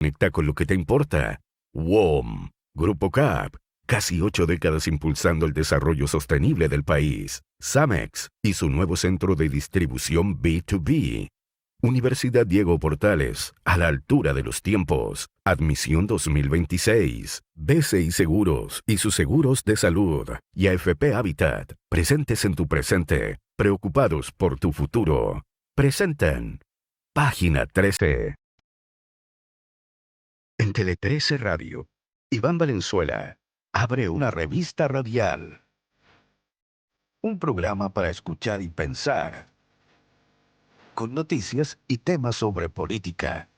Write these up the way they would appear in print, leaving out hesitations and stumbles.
Conecta con lo que te importa. WOM, Grupo CAP, casi 8 décadas impulsando el desarrollo sostenible del país. Samex y su nuevo centro de distribución B2B. Universidad Diego Portales, a la altura de los tiempos. Admisión 2026. BCI Seguros y sus seguros de salud. Y AFP Habitat, presentes en tu presente, preocupados por tu futuro. Presentan Página 13. En Tele 13 Radio, Iván Valenzuela abre una revista radial. Un programa para escuchar y pensar. Con noticias y temas sobre política,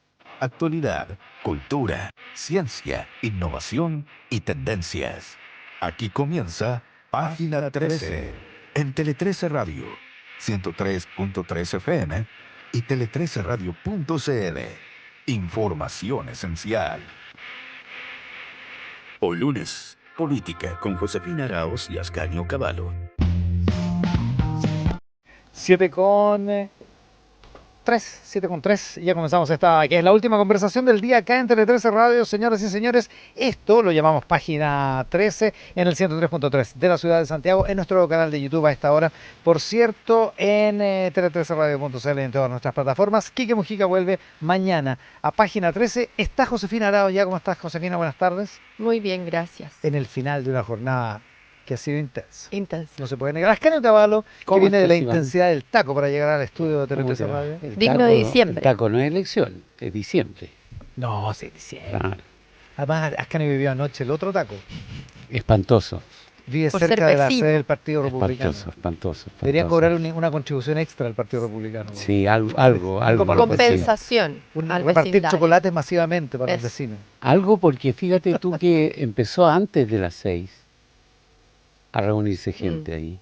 actualidad, cultura, ciencia, innovación y tendencias. Aquí comienza Página 13 en Tele 13 Radio, 103.3 FM y tele13radio.cl. Información esencial. Hoy lunes, política con Josefina Arauz y Ascanio Cavallo. 7:03, ya comenzamos esta, que es la última conversación del día acá en Tele 13 Radio, señoras y señores. Esto lo llamamos Página 13 en el 103.3 de la ciudad de Santiago, en nuestro canal de YouTube a esta hora. Por cierto, en tele13radio.cl y en todas nuestras plataformas. Quique Mujica vuelve mañana a Página 13. Está Josefina Arauz ya. ¿Cómo estás, Josefina? Buenas tardes. Muy bien, gracias. En el final de una jornada que ha sido intensa. Intenso. No se puede negar. Ascanio Cavallo, que viene de la Iván? intensidad del taco para llegar al estudio de Tele 13 Radio. Digno de diciembre. El taco no es elección, es diciembre. No, sí, diciembre. Claro. Además, Ascanio vivió anoche el otro taco. Espantoso, Vive Por cerca ser de la vecino. sede del Partido Republicano. espantoso. Deberían cobrar una contribución extra al Partido Republicano. Sí, algo. Compensación al Repartir vecindario. chocolates masivamente para los Eso. vecinos. Algo porque fíjate tú que empezó antes de las 6 a reunirse gente ahí.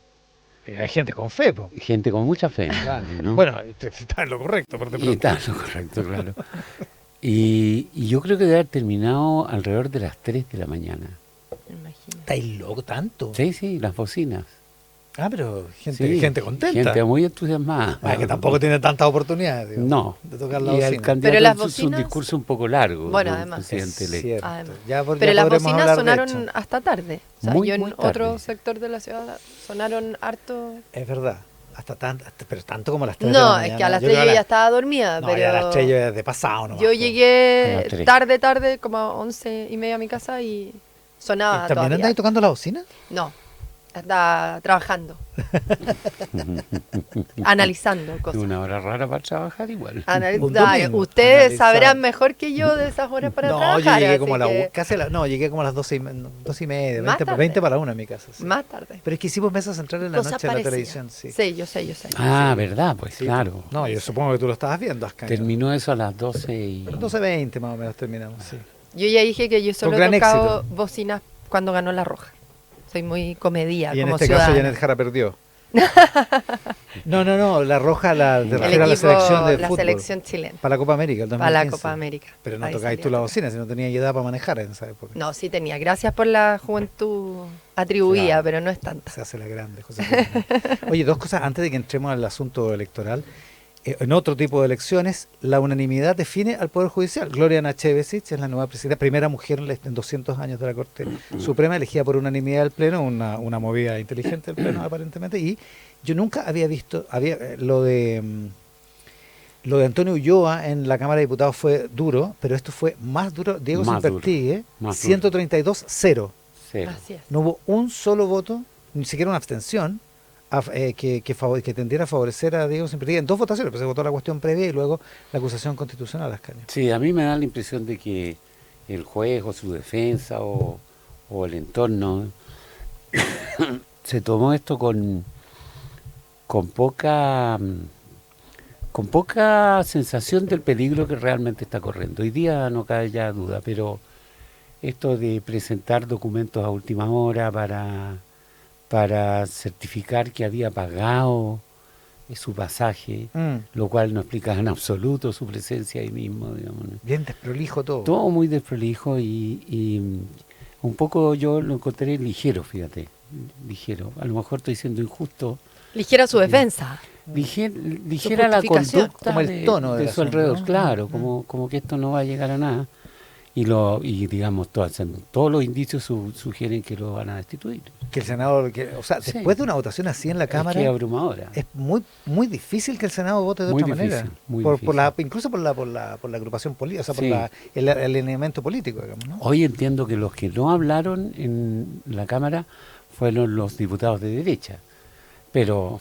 Hay gente con fe, po. Gente con mucha fe. Claro. ¿no? Bueno, está en lo correcto, por Y está lo correcto, claro. Y yo creo que debe haber terminado alrededor de las 3 de la mañana. Imagínate. ¿Estáis loco tanto? Sí, las bocinas. Ah, pero Sí, gente contenta. Gente muy entusiasmada. Que tampoco tiene tantas oportunidades, digamos, No. de tocar la Y bocina. el candidato Pero las hizo un bocinas- discurso un poco largo. Bueno, ¿no? El además. presidente Es electo. cierto. Además. Ya Pero las podremos bocinas hablar de sonaron hecho. hasta tarde. O sea, Muy, yo en muy tarde. otro sector de la ciudad sonaron harto. Es verdad. Pero tanto como a las 3 de la No, mañana. es que a las Yo 3 creo yo ya estaba dormida. No, pero ya a las 3 yo ya de pasado nomás. yo po. A llegué las 3. tarde, como a 11:30 a mi casa y sonaba ¿También todavía. andáis tocando la bocina? No, estaba trabajando. Analizando cosas. Una hora rara para trabajar igual. Un domingo, Ustedes analizar. sabrán mejor que yo de esas horas para No, trabajar. yo llegué así como a que llegué como a las 12:30, Más 20, tarde. 20 para 1 en mi casa. Sí. más tarde. Pero es que hicimos mesa central en la Cosas noche en la parecidas. televisión, sí. Sí, yo sé. Ah, ¿verdad? Pues Sí, claro. No, yo supongo que tú lo estabas viendo, Ascanio. Terminó eso a las 12 y... 12:20 más o menos terminamos, sí. Yo ya dije que yo solo gran he tocado éxito. bocinas cuando ganó La Roja. Soy muy comedía Y en como este ciudadana. caso Janet Jara perdió. No, la roja te El refiero a la equipo, selección de la fútbol. selección chilena. Para la Copa América, el 2015. Para la Copa América. Pero no Ahí tocáis tú salía. la bocina, si no tenías edad para manejar en esa época. No, sí tenía. Gracias por la juventud atribuida, Claro. pero no es tanta. Se hace la grande, José. Oye, dos cosas antes de que entremos al asunto electoral. En otro tipo de elecciones, la unanimidad define al Poder Judicial. Gloria Nachevesich es la nueva presidenta, primera mujer en 200 años de la Corte Suprema, elegida por unanimidad del Pleno, una movida inteligente del Pleno aparentemente. Y yo nunca había visto, lo de Antonio Ulloa en la Cámara de Diputados fue duro, pero esto fue más duro. Diego Más Simpertigue, más duro. 132-0. Cero. Así es. No hubo un solo voto, ni siquiera una abstención, que tendiera a favorecer a Diego Simpertigue en dos votaciones. Pues se votó la cuestión previa y luego la acusación constitucional, Ascanio. Sí, a mí me da la impresión de que el juez o su defensa o el entorno se tomó esto con poca sensación del peligro que realmente está corriendo. Hoy día no cabe ya duda, pero esto de presentar documentos a última hora para certificar que había pagado su pasaje, lo cual no explica en absoluto su presencia ahí mismo, digamos, ¿no? Bien desprolijo todo. Todo muy desprolijo y un poco yo lo encontré ligero, fíjate, ligero. A lo mejor estoy siendo injusto. Ligera su defensa. Ligera la justificación. conducta Como el tono de del su asunto, alrededor, ¿no? claro, como que esto no va a llegar a nada. y digamos, todos los indicios sugieren que lo van a destituir. Que el Senado, o sea, Sí. después de una votación así en la Cámara, Es que es abrumadora. es muy difícil que el Senado vote de Muy otra difícil, manera. muy Incluso por la agrupación política, o sea, por Sí. el alineamiento político, digamos, ¿no? Hoy entiendo que los que no hablaron en la Cámara fueron los diputados de derecha, pero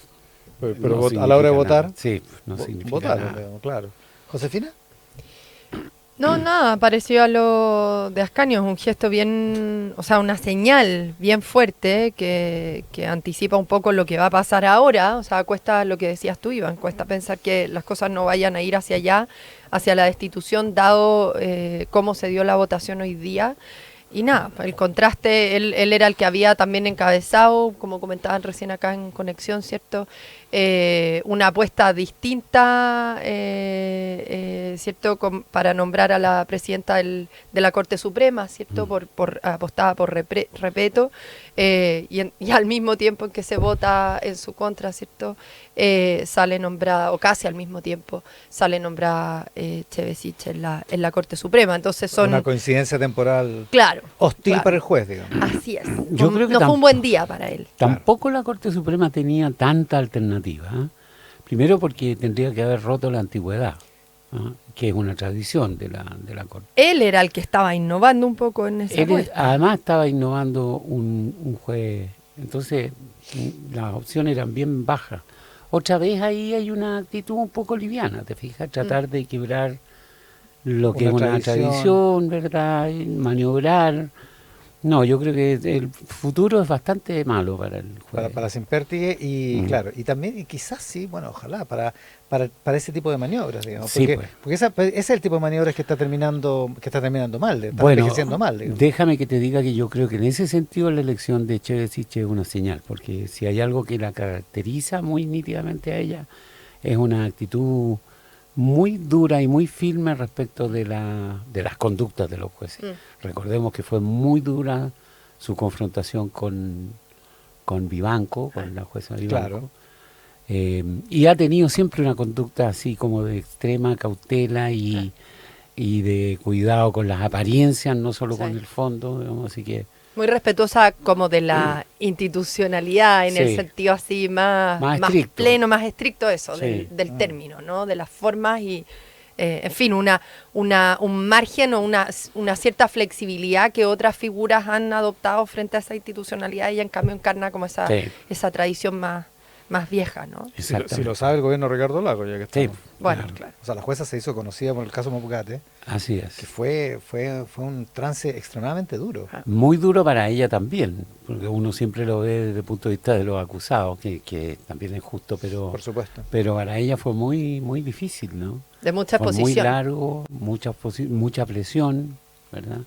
no a la hora de significa votar, nada. Sí, no significa votaron, nada. digamos, claro. ¿Josefina? No, nada, parecido a lo de Ascanio, es un gesto bien, o sea, una señal bien fuerte que anticipa un poco lo que va a pasar ahora. O sea, cuesta lo que decías tú, Iván, cuesta pensar que las cosas no vayan a ir hacia allá, hacia la destitución, dado cómo se dio la votación hoy día. Y nada, el contraste, él era el que había también encabezado, como comentaban recién acá en Conexión, ¿cierto? Una apuesta distinta, ¿cierto? Para nombrar a la presidenta de la Corte Suprema, ¿cierto? Apostada por Repeto, y al mismo tiempo en que se vota en su contra, ¿cierto? Sale nombrada, o casi al mismo tiempo, sale nombrada Chevesich en la Corte Suprema. Entonces son... Una coincidencia temporal Claro. hostil claro. para el juez, digamos. Así es. Yo creo que no fue un buen día para él. Tampoco la Corte Suprema tenía tanta alternativa. ¿Eh? Primero porque tendría que haber roto la antigüedad, ¿ah? Que es una tradición de la Corte. Él era el que estaba innovando un poco en esa apuesta. Además estaba innovando un juez, entonces las opciones eran bien bajas. Otra vez ahí hay una actitud un poco liviana, ¿te fijas? Tratar de quebrar lo que es una tradición, ¿verdad? Y maniobrar. No, yo creo que el futuro es bastante malo para el juez. Para Simpertigue y claro, y también, y quizás sí, bueno, ojalá, para ese tipo de maniobras, digamos. Sí, Porque ese es el tipo de maniobras que está terminando mal, está Bueno, envejeciendo mal, digamos. déjame que te diga que yo creo que en ese sentido la elección de Chevesich es una señal, porque si hay algo que la caracteriza muy nítidamente a ella, es una actitud muy dura y muy firme respecto de las conductas de los jueces. Recordemos que fue muy dura su confrontación con Vivanco, con la jueza Vivanco. Claro. Y ha tenido siempre una conducta así como de extrema cautela y de cuidado con las apariencias, no solo con el fondo, digamos, así que... Muy respetuosa como de la institucionalidad, en el Sí. sentido así más estricto. pleno, más estricto eso, Sí. del término, ¿no? De las formas y, en fin, un margen o una cierta flexibilidad que otras figuras han adoptado frente a esa institucionalidad y en cambio encarna como esa tradición más vieja, ¿no? Si lo sabe el gobierno de Ricardo Lago, ya que está. Sí. Bueno, claro. O sea, la jueza se hizo conocida por el caso Mopucate, Así es. que fue un trance extremadamente duro. Muy duro para ella también, porque uno siempre lo ve desde el punto de vista de los acusados, que también es justo, Por supuesto. pero para ella fue muy muy difícil, ¿no? De mucha Fue exposición. muy largo, mucha presión, ¿verdad?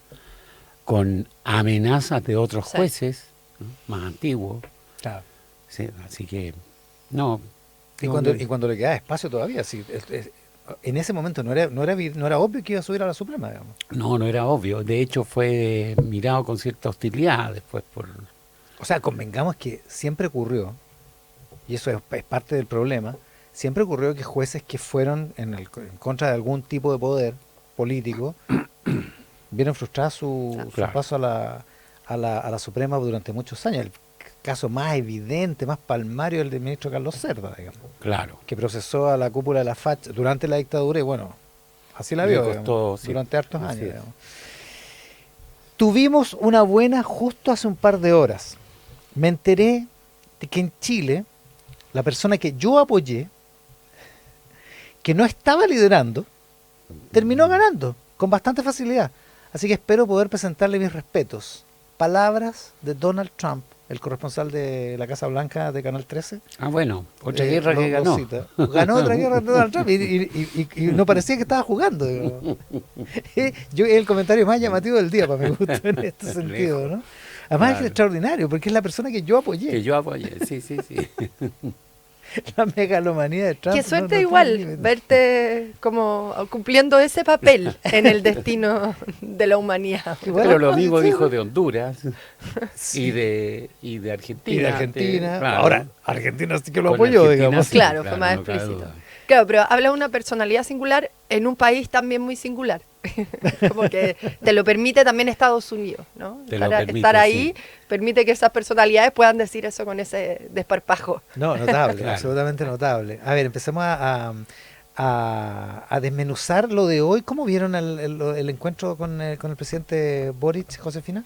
Con amenazas de otros Sí. jueces, ¿no? Más antiguos. Claro. Sí, así que, no. Y cuando le quedaba espacio todavía, sí, en ese momento no era obvio que iba a subir a la Suprema, digamos. No era obvio. De hecho, fue mirado con cierta hostilidad después por... O sea, convengamos que siempre ocurrió, y eso es parte del problema, siempre ocurrió que jueces que fueron en contra de algún tipo de poder político vieron frustrada su Claro. paso a la Suprema durante muchos años. El caso más evidente, más palmario, es el del ministro Carlos Cerda, digamos, Claro. que procesó a la cúpula de la FACH durante la dictadura y bueno, así la Le vio, costó, digamos, sí. durante hartos Así años. es. Digamos. Tuvimos una buena justo hace un par de horas. Me enteré de que en Chile, la persona que yo apoyé, que no estaba liderando, terminó ganando con bastante facilidad. Así que espero poder presentarle mis respetos. Palabras de Donald Trump, el corresponsal de la Casa Blanca de Canal 13. Ah, bueno, otra guerra que lo ganó. cita. Ganó otra guerra de Donald Trump y no parecía que estaba jugando. Digo. Es el comentario más llamativo del día, para mi gusto, en este sentido, ¿no? Además Claro. es extraordinario, porque es la persona que yo apoyé. Que yo apoyé, sí. La megalomanía de Trump. Qué suerte no tiene igual límite. verte como cumpliendo ese papel en el destino de la humanidad. Igual, Pero lo mismo sí, dijo de Honduras sí. y de Argentina. Y de Argentina. Claro. Ahora, Argentina sí que lo Con apoyó, Argentina, digamos. Claro, fue más no cabe explícito. duda. Claro, pero habla de una personalidad singular en un país también muy singular. Como que te lo permite también Estados Unidos, ¿no? Estar ahí permite que esas personalidades puedan decir eso con ese desparpajo. No, notable, Claro. absolutamente notable. A ver, empecemos a desmenuzar lo de hoy. ¿Cómo vieron el encuentro con el presidente Boric, Josefina?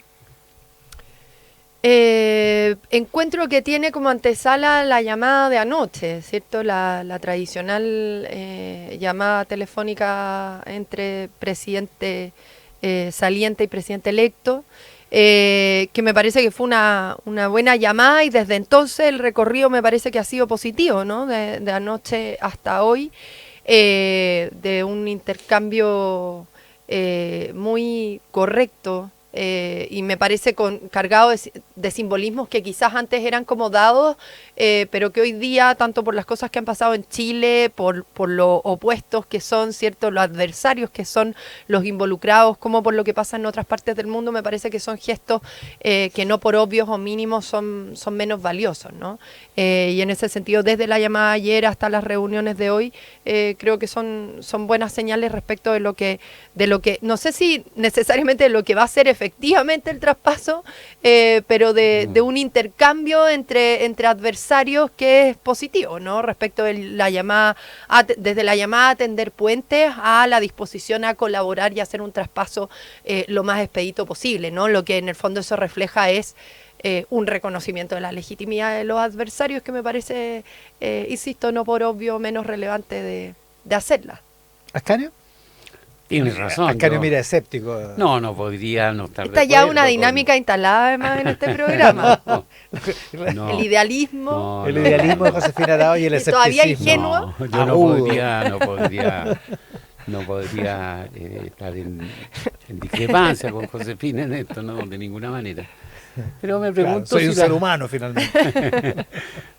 Encuentro que tiene como antesala la llamada de anoche, ¿cierto? La tradicional llamada telefónica entre presidente saliente y presidente electo, que me parece que fue una buena llamada y desde entonces el recorrido me parece que ha sido positivo, ¿no? De anoche hasta hoy, de un intercambio muy correcto. Y me parece cargado de simbolismos que quizás antes eran como dados, pero que hoy día, tanto por las cosas que han pasado en Chile, por los opuestos que son, ¿cierto?, los adversarios que son los involucrados, como por lo que pasa en otras partes del mundo, me parece que son gestos que no por obvios o mínimos son menos valiosos, ¿no? Y en ese sentido, desde la llamada de ayer hasta las reuniones de hoy, creo que son buenas señales respecto de lo que, no sé si necesariamente de lo que va a ser efectivamente el traspaso, pero de un intercambio entre adversarios que es positivo, ¿no? Respecto de la llamada, desde la llamada a tender puentes a la disposición a colaborar y hacer un traspaso lo más expedito posible, ¿no? Lo que en el fondo eso refleja es un reconocimiento de la legitimidad de los adversarios que me parece, insisto, no por obvio menos relevante de hacerla. ¿Ascanio? Tienes razón. Ascanio yo- mira escéptico. No podría no estar de Está ya acuerdo una con- dinámica instalada además en este programa. No, El idealismo. no, El no. idealismo de Josefina Arao y el Y todavía escepticismo. ingenuo. No, yo no podría estar en discrepancia con Josefina en esto, no, de ninguna manera. Pero me Claro, pregunto soy un si ser humano finalmente.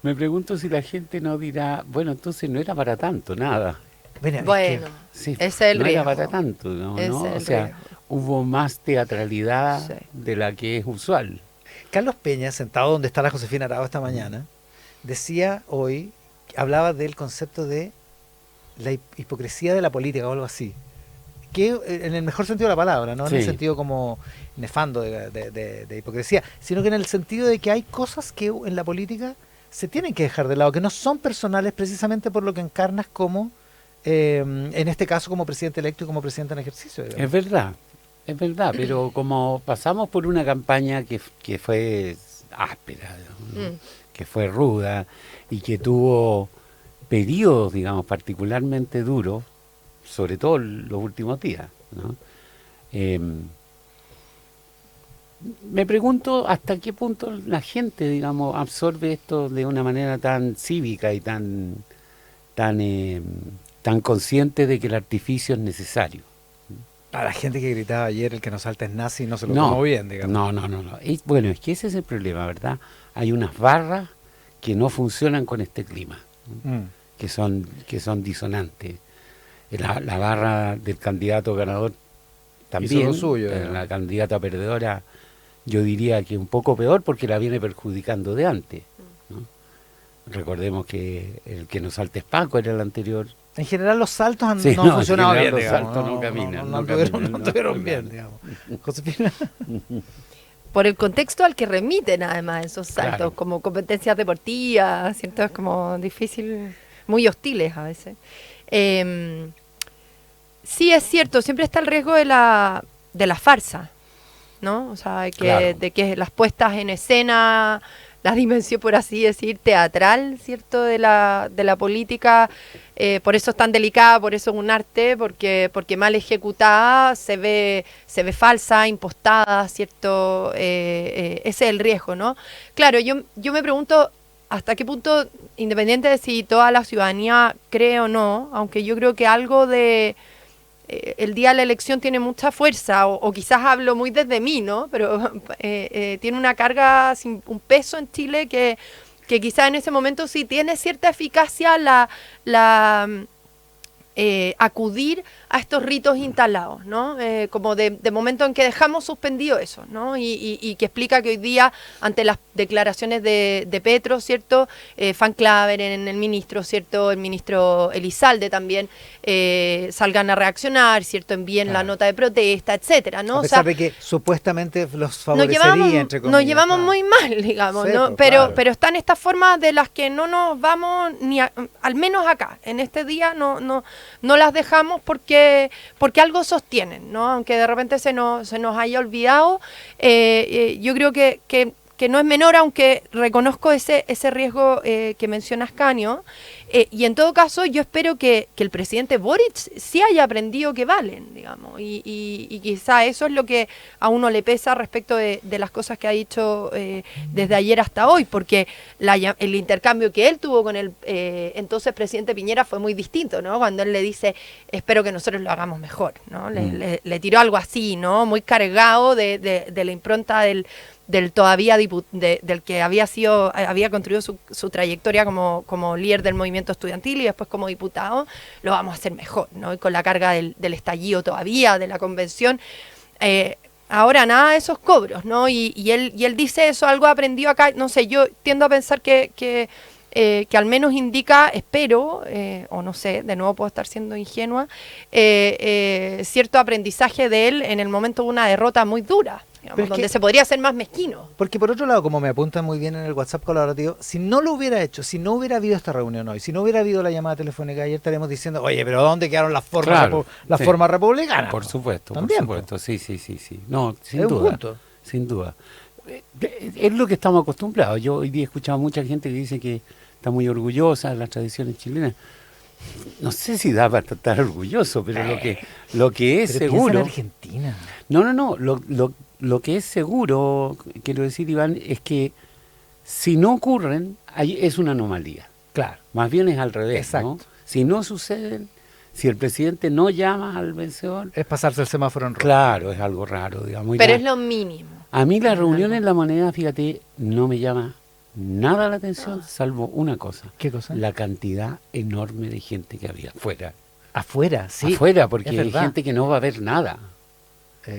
me pregunto si la gente no dirá, bueno, entonces no era para tanto, nada. Bueno, es que- Bueno, Sí, ese es el no era riesgo. para tanto, ¿no? Ese ¿no? es O el sea, riesgo. hubo más teatralidad Sí. de la que es usual. Carlos Peña, sentado donde está la Josefina Arao esta mañana, decía hoy, hablaba del concepto de la hipocresía de la política o algo así. Que en el mejor sentido de la palabra, no en el Sí. sentido como nefando de hipocresía, sino que en el sentido de que hay cosas que en la política se tienen que dejar de lado, que no son personales precisamente por lo que encarnas como, en este caso, como presidente electo y como presidente en ejercicio. digamos. Es verdad, pero como pasamos por una campaña que fue áspera, digamos, ¿no? Que fue ruda y que tuvo periodos, digamos, particularmente duros, sobre todo los últimos días, ¿no? Me pregunto hasta qué punto la gente, digamos, absorbe esto de una manera tan cívica y tan consciente de que el artificio es necesario. A la gente que gritaba ayer, el que no salta es nazi, no se lo No, tomó bien, digamos. No. Bueno, es que ese es el problema, ¿verdad? Hay unas barras que no funcionan con este clima, Mm. que son disonantes. La barra del candidato ganador también, lo suyo, pero digamos. la candidata perdedora yo diría que un poco peor porque la viene perjudicando de antes, ¿no? Recordemos que el que nos salta es Paco, era el anterior. En general los saltos Sí, no han no, en funcionado general bien, los digamos. saltos no caminan, no anduvieron, caminan, no no, anduvieron no, bien, claro. digamos. Josefina. Por el contexto al que remiten además esos saltos, Claro. como competencias deportivas, ¿cierto? Es como difícil, muy hostiles a veces. Sí es cierto, siempre está el riesgo de la farsa, ¿no? O sea, Claro. de que las puestas en escena, la dimensión, por así decir, teatral, ¿cierto? De la política, por eso es tan delicada, por eso es un arte, porque mal ejecutada se ve falsa, impostada, ¿cierto? Ese es el riesgo, ¿no? Claro, yo me pregunto hasta qué punto, independiente de si toda la ciudadanía cree o no, aunque yo creo que algo de el día de la elección tiene mucha fuerza, o quizás hablo muy desde mí, ¿no? Pero tiene una carga, un peso en Chile que quizás en ese momento sí tiene cierta eficacia acudir a estos ritos instalados, ¿no? Como de momento en que dejamos suspendido eso, ¿no? Y que explica que hoy día, ante las declaraciones de Petro, ¿cierto? Van Claveren, el ministro, ¿cierto? El ministro Elizalde también, salgan a reaccionar, ¿cierto? Envíen la nota de protesta, etcétera, ¿no? A pesar de que supuestamente los favorecería, entre comillas. Nos llevamos muy mal, digamos, Sí, ¿no? pues, claro. Pero están estas formas de las que no nos vamos ni al menos acá, en este día no las dejamos porque algo sostienen, ¿no? Aunque de repente se nos haya olvidado, yo creo que no es menor, aunque reconozco ese riesgo que menciona Ascanio, y en todo caso yo espero que el presidente Boric sí haya aprendido que valen, digamos, y quizá eso es lo que a uno le pesa respecto de las cosas que ha dicho desde ayer hasta hoy, porque el intercambio que él tuvo con el entonces presidente Piñera fue muy distinto, ¿no? Cuando él le dice, espero que nosotros lo hagamos mejor, ¿no? Le tiró algo así, ¿no? Muy cargado de la impronta del todavía del que había construido su trayectoria como líder del movimiento estudiantil y después como diputado, lo vamos a hacer mejor, ¿no? Y con la carga del estallido todavía, de la convención. Ahora nada de esos cobros, ¿no? Y él dice eso, algo aprendió acá, no sé, yo tiendo a pensar que al menos indica, espero, o no sé, de nuevo puedo estar siendo ingenua, cierto aprendizaje de él en el momento de una derrota muy dura, digamos, donde se podría ser más mezquino. Porque por otro lado, como me apuntan muy bien en el WhatsApp colaborativo, si no lo hubiera hecho, si no hubiera habido esta reunión hoy, si no hubiera habido la llamada telefónica ayer, estaríamos diciendo, oye, pero ¿dónde quedaron las formas, Claro, las sí. formas republicanas? Por supuesto, También, por supuesto, sí. No, sin Es un duda, punto. sin duda. Es lo que estamos acostumbrados. Yo hoy día he escuchado a mucha gente que dice que está muy orgullosa de las tradiciones chilenas. No sé si da para estar orgulloso, pero lo que es Pero piensa en seguro... Argentina. No, lo que es seguro, quiero decir, Iván, es que si no ocurren, es una anomalía. Claro. Más bien es al revés, Exacto. ¿no? Si no suceden, si el presidente no llama al vencedor, Es pasarse el semáforo en rojo. claro, es algo raro, digamos. Pero es lo mínimo. A mí la reunión en La Moneda, fíjate, no me llama nada la atención, salvo una cosa. ¿Qué cosa? La cantidad enorme de gente que había afuera. Afuera, sí. Afuera, porque es hay verdad. gente que no va a ver nada.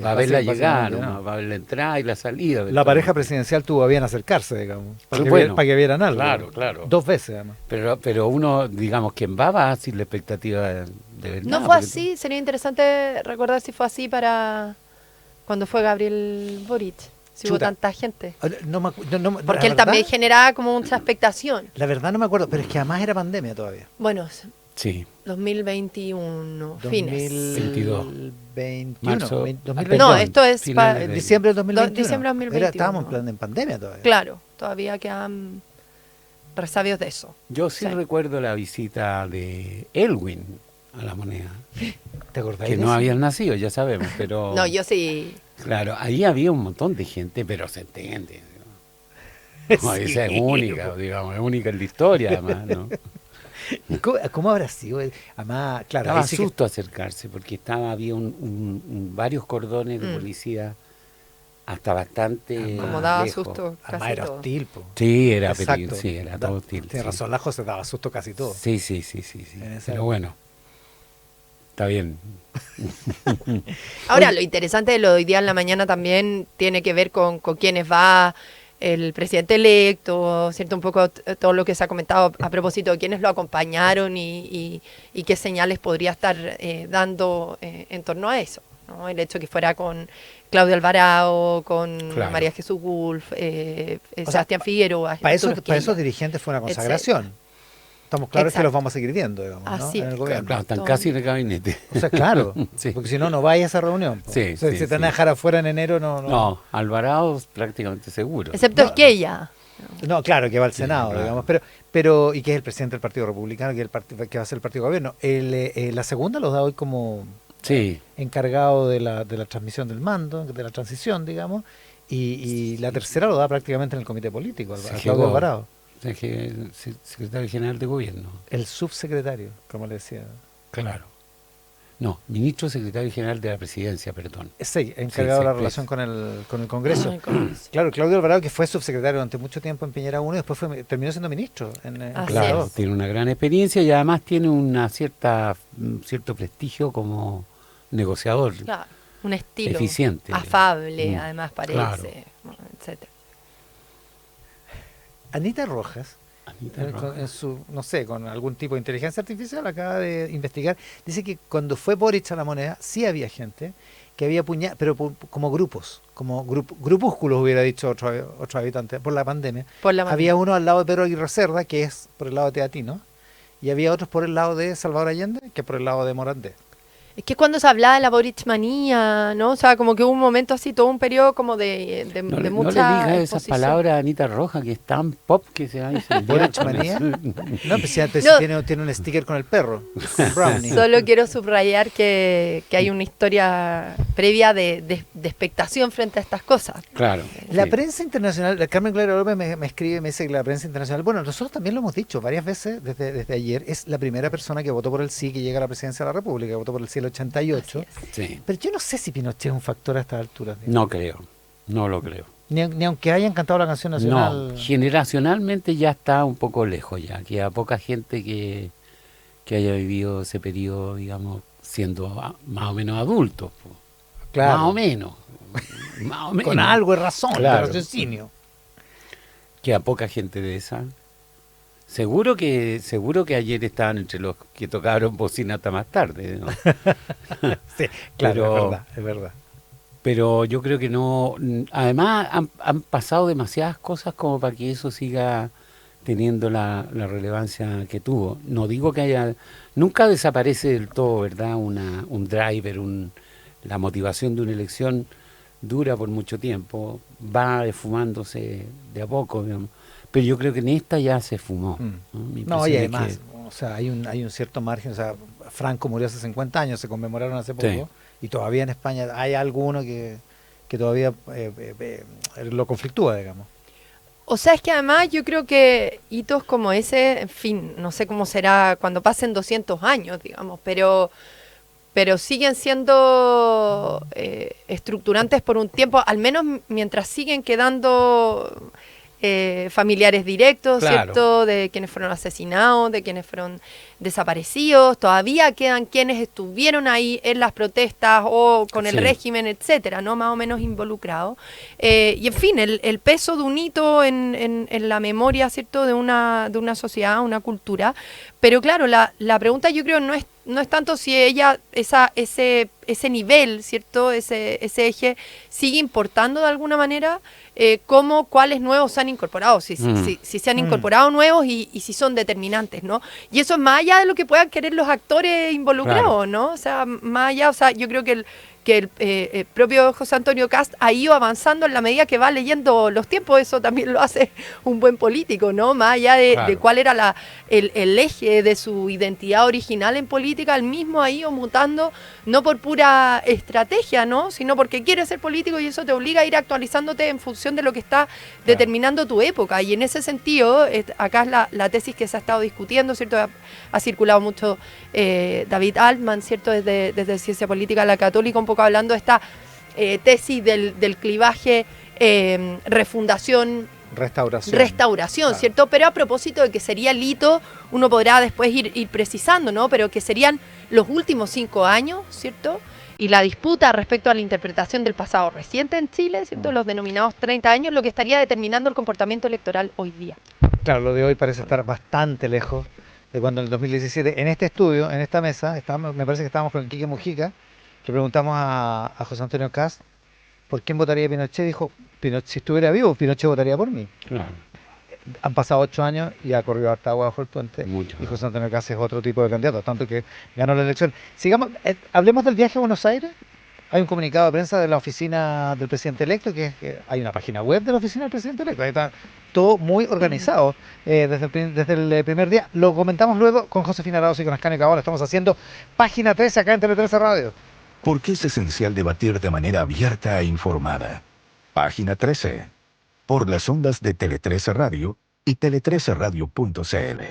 Va a ver la llegada, básicamente, nomás, va a ver la entrada y la salida. de La todo. pareja presidencial tuvo a bien acercarse, digamos, para que, Bueno, para que vieran algo. claro. 2 veces, además. Pero uno, digamos, quien va sin la expectativa de ver No nada, fue porque- así, sería interesante recordar si fue así para cuando fue Gabriel Boric, si hubo Chuta. tanta gente. No me acu- no, Porque la él también verdad- generaba como mucha expectación. La verdad no me acuerdo, pero es que además era pandemia todavía. Bueno, Sí, 2021, fines. 2021. Marzo. 2021. No, esto es finales En de- diciembre del 2021. Diciembre del 2021. Estábamos en pandemia todavía. Claro, todavía quedan resabios de eso. Yo sí Sí. recuerdo la visita de Elwin a La Moneda, ¿Te acordás? que no habían nacido, ya sabemos, pero... No, yo sí. Claro, ahí había un montón de gente, pero se entiende. ¿No? Sí, Esa es única, digamos, es única en la historia, además, ¿no? ¿Cómo habrá sido? Además, claro, Daba ahí sí que- susto acercarse, porque había varios cordones de Mm. policía hasta bastante Como daba lejos. susto además casi era todo. hostil, po. Sí, era Exacto. peligro, sí, era todo hostil. Tiene sí. razón, la José daba susto casi todo. Sí. En esa Pero bueno, está bien. Ahora, lo interesante de lo de hoy día en la mañana también tiene que ver con quiénes va el presidente electo, ¿cierto? Un poco todo lo que se ha comentado a propósito de quiénes lo acompañaron y qué señales podría estar dando en torno a eso, ¿no? El hecho que fuera con Claudio Alvarado, con Claro. María Jesús Wolf, sea, Sebastián Figueroa. Para Arturo esos Esquella. dirigentes fue una consagración. Estamos claros que Exacto. los vamos a seguir viendo, digamos, ¿no? Así En el es. gobierno. Claro, están Todo. casi en el gabinete. O sea, claro, Sí. porque si no, no vaya a esa reunión. po. Sí, O sea, sí, si te van sí. a dejar afuera en enero, no. No, Alvarado prácticamente seguro. Excepto No. Esquella. No, claro, que va al Sí, Senado, claro. digamos, pero y que es el presidente del Partido Republicano, que va a ser el Partido de Gobierno. La segunda los da hoy como Sí, encargado de la transmisión del mando, de la transición, digamos, y la tercera lo da prácticamente en el comité político, Se a Claudio llegó. Alvarado, es que secretario general de gobierno. el subsecretario, como le decía. Claro. No, ministro secretario general de la presidencia, perdón. Sí, encargado de la sí, relación con el Congreso. Ay, Congreso. Claro, Claudio Alvarado, que fue subsecretario durante mucho tiempo en Piñera 1 y después terminó siendo ministro Así Claro, es. tiene una gran experiencia y además tiene un cierto prestigio como negociador. Claro, un estilo Eficiente. afable, además parece, Claro. bueno, etcétera. Anita Rojas, Anita Rojas. en su, no sé, con algún tipo de inteligencia artificial, acaba de investigar, dice que cuando fue Boric a la Moneda, sí había gente que había pero como grupos, como grupúsculos, hubiera dicho otro habitante, por la pandemia. Por la Había uno al lado de Pedro Aguirre Cerda, que es por el lado de Teatino, y había otros por el lado de Salvador Allende, que por el lado de Morandé. Es que cuando se hablaba de la Borichmanía, ¿no? O sea, como que hubo un momento así, todo un periodo como de No, le mucha digas esas exposición. palabras a Anita Roja, que es tan pop que se va a incendiar. ¿Borichmanía? No, pues si antes No. tiene un sticker con el perro, con Brownie. Solo quiero subrayar que hay una historia previa de expectación frente a estas cosas. Claro. La sí. prensa internacional, la Carmen Clara López me escribe y me dice que la prensa internacional, bueno, nosotros también lo hemos dicho varias veces desde ayer, es la primera persona que votó por el sí que llega a la presidencia de la República, que votó por el sí el 88. Así es. Sí. Pero yo no sé si Pinochet es un factor a estas alturas. No creo, no lo creo. Ni aunque hayan cantado la canción nacional. No, generacionalmente ya está un poco lejos ya, queda poca gente que haya vivido ese periodo, digamos, siendo más o menos adultos. Po. Claro. Más o menos. Más o menos. Con algo de razón, Claro. de raciocinio. Queda poca gente de esa. Seguro que ayer estaban entre los que tocaron bocina hasta más tarde, ¿no? Sí, claro, Pero- es verdad. Pero yo creo que no. Además, han pasado demasiadas cosas como para que eso siga teniendo la relevancia que tuvo. No digo que haya. Nunca desaparece del todo, ¿verdad? Un driver, la motivación de una elección dura por mucho tiempo, va esfumándose de a poco, digamos. Pero yo creo que en esta ya se fumó. ¿no? Mi No, y impresión es además, o sea, hay un cierto margen, o sea, Franco murió hace 50 años, se conmemoraron hace poco, Sí. y todavía en España hay alguno que todavía lo conflictúa, digamos. O sea, es que además yo creo que hitos como ese, en fin, no sé cómo será cuando pasen 200 años, digamos, pero siguen siendo estructurantes por un tiempo, al menos mientras siguen quedando familiares directos, Claro. ¿cierto? De quienes fueron asesinados, de quienes fueron desaparecidos, todavía quedan quienes estuvieron ahí en las protestas o con el Sí. régimen, etcétera, ¿no? Más o menos involucrados. Y en fin, el peso de un hito en la memoria, ¿cierto? De una sociedad, una cultura. Pero claro, la pregunta yo creo no es tanto si ella, ese nivel, ¿cierto? Ese eje sigue importando de alguna manera, como cuáles nuevos se han incorporado, si se han incorporado nuevos y si son determinantes, ¿no? Y eso es más allá de lo que puedan querer los actores involucrados, Claro. ¿no? O sea, más allá, o sea, yo creo que el propio José Antonio Cast ha ido avanzando en la medida que va leyendo los tiempos, eso también lo hace un buen político, ¿no? Más allá de Claro. cuál era el eje de su identidad original en política, él mismo ha ido mutando, no por pura estrategia, ¿no? Sino porque quiere ser político y eso te obliga a ir actualizándote en función de lo que está determinando tu época. Y en ese sentido, acá es la tesis que se ha estado discutiendo, ¿cierto? Ha circulado mucho David Altman, ¿cierto? Desde Ciencia Política de la Católica, un poco hablando de esta tesis del clivaje refundación, Restauración. Claro. ¿cierto? Pero a propósito de que sería el hito, uno podrá después ir precisando, ¿no? Pero que serían los últimos 5 años, ¿cierto? Y la disputa respecto a la interpretación del pasado reciente en Chile, ¿cierto? Los denominados 30 años, lo que estaría determinando el comportamiento electoral hoy día. Claro, lo de hoy parece estar bastante lejos de cuando en el 2017, en este estudio, en esta mesa, me parece que estábamos con Quique Mujica, le preguntamos a José Antonio Cast por quién votaría Pinochet, dijo, si estuviera vivo, Pinochet votaría por mí. Claro. Han pasado 8 años y ha corrido harta agua bajo el puente. Mucho. Y José Antonio Cast es otro tipo de candidato, tanto que ganó la elección. Sigamos, hablemos del viaje a Buenos Aires. Hay un comunicado de prensa de la oficina del presidente electo, que hay una página web de la oficina del presidente electo. Ahí está todo muy organizado desde el primer día. Lo comentamos luego con Josefina Arauz y con Ascanio Cabal. Estamos haciendo página 13 acá en Tele 13 Radio. Porque es esencial debatir de manera abierta e informada. Página 13. Por las ondas de Tele 13 Radio y tele13radio.cl.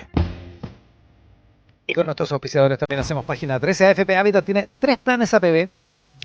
Y con nuestros auspiciadores también hacemos página 13. AFP Habitat tiene 3 planes APB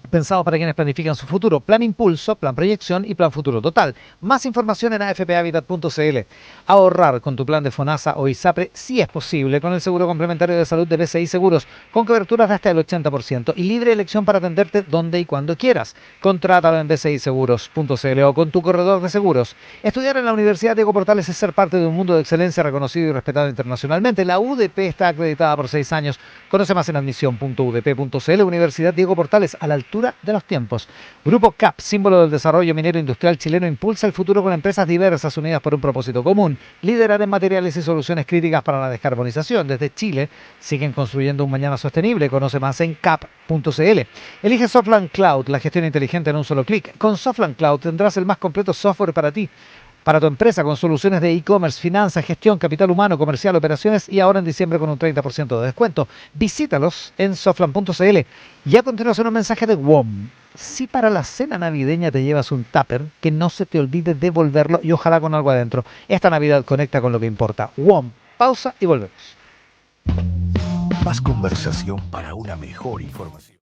pensados para quienes planifican su futuro: Plan Impulso, Plan Proyección y Plan Futuro Total. Más información en afphabitat.cl. Ahorrar con tu plan de FONASA o ISAPRE sí es posible con el seguro complementario de salud de BCI Seguros, con coberturas de hasta el 80% y libre elección para atenderte donde y cuando quieras. Contrátalo en bciseguros.cl o con tu corredor de seguros. Estudiar en la Universidad Diego Portales es ser parte de un mundo de excelencia reconocido y respetado internacionalmente. La UDP está acreditada por 6 años. Conoce más en admisión.udp.cl. Universidad Diego Portales, a la altura de los tiempos. Grupo CAP, símbolo del desarrollo minero industrial chileno, impulsa el futuro con empresas diversas unidas por un propósito común: liderar en materiales y soluciones críticas para la descarbonización. Desde Chile siguen construyendo un mañana sostenible. Conoce más en cap.cl. Elige Softland Cloud, la gestión inteligente en un solo clic. Con Softland Cloud tendrás el más completo software para ti, para tu empresa, con soluciones de e-commerce, finanzas, gestión, capital humano, comercial, operaciones, y ahora en diciembre con un 30% de descuento. Visítalos en softland.cl. Y a continuación un mensaje de WOM. Si para la cena navideña te llevas un tupper, que no se te olvide devolverlo, y ojalá con algo adentro. Esta Navidad conecta con lo que importa. WOM. Pausa y volvemos. Más conversación para una mejor información.